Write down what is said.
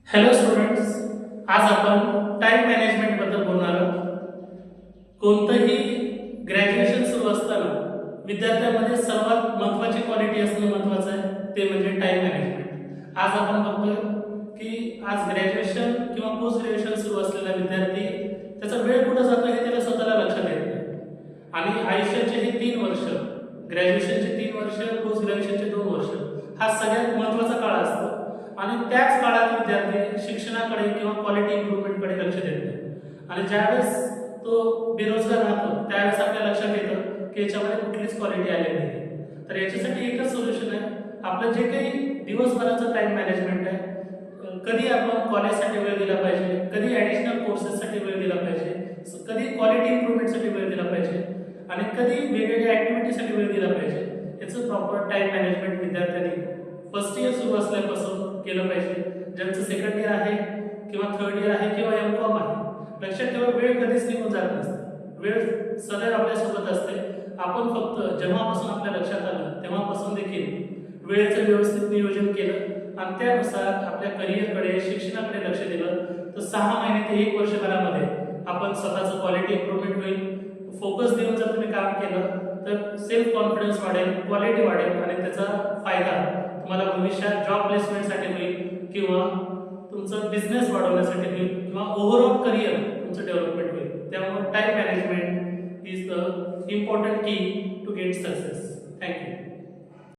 Hello students, आज आपण time management बद्दल बोलणार आहोत. कोणतंही ग्रॅज्युएशन सुरू असताना विद्यार्थ्यांमध्ये सर्वात महत्त्वाची क्वालिटी असणं महत्त्वाचं आहे, ते म्हणजे टाइम मॅनेजमेंट. आज आपण बघतोय की आज ग्रॅज्युएशन किंवा पोस्ट ग्रॅज्युएशन सुरू असलेला विद्यार्थी त्याचा वेळ कुठं जातो हे त्याला स्वतःला लक्षात येत नाही. आणि आयुष्याचे हे 3 वर्ष, ग्रॅज्युएशनचे 3 वर्ष, पोस्ट ग्रॅज्युएशनचे 2 वर्ष, हा सगळ्यात महत्त्वाचा काळ असतो. आणि त्याच काळात विद्यार्थी शिक्षणाकडे किंवा क्वालिटी इम्प्रूव्हमेंटकडे लक्ष देत नाही. आणि ज्यावेळेस तो बेरोजगार राहतो त्यावेळेस आपल्या लक्षात येतं की याच्यामध्ये कुठलीच क्वालिटी आलेली नाही. तर याच्यासाठी एकच सोल्युशन आहे, आपलं जे काही दिवसभराचं टाइम मॅनेजमेंट आहे, कधी आपण कॉलेजसाठी वेळ दिला पाहिजे, कधी ॲडिशनल कोर्सेससाठी वेळ दिला पाहिजे, कधी क्वालिटी इम्प्रूव्हमेंटसाठी वेळ दिला पाहिजे आणि कधी वेगवेगळ्या ॲक्टिव्हिटीसाठी वेळ दिला पाहिजे. याचं प्रॉपर टाइम मॅनेजमेंट विद्यार्थ्यांनी फर्स्ट इयर सुरू असल्यापासून केलं पाहिजे. ज्यांचं सेकंड इयर आहे किंवा थर्ड इयर आहे किंवा एम.कॉम आहे, लक्षात ठेवा वेळ कधीच निघून जात नसते. वेळ सदैव आपल्यासोबत असते. आपण फक्त जेव्हापासून आपल्या लक्षात आलं तेव्हापासून देखील वेळेचं व्यवस्थित नियोजन केलं आणि त्यानुसार आपल्या करिअरकडे, शिक्षणाकडे लक्ष दिलं तर 6 महिने ते 1 वर्षभरामध्ये आपण स्वतःचं क्वालिटी इम्प्रूव्हमेंट होईल. फोकस देऊन जर तुम्ही काम केलं तर सेल्फ कॉन्फिडन्स वाढेल, क्वालिटी वाढेल आणि त्याचा फायदा तुम्हाला भविष्यात जॉब प्लेसमेंटसाठी होईल किंवा तुमचं बिझनेस वाढवण्यासाठी होईल किंवा ओव्हरऑल करिअर तुमचं डेव्हलपमेंट होईल. त्यामुळे time management is the important की टू गेट सक्सेस. थँक्यू.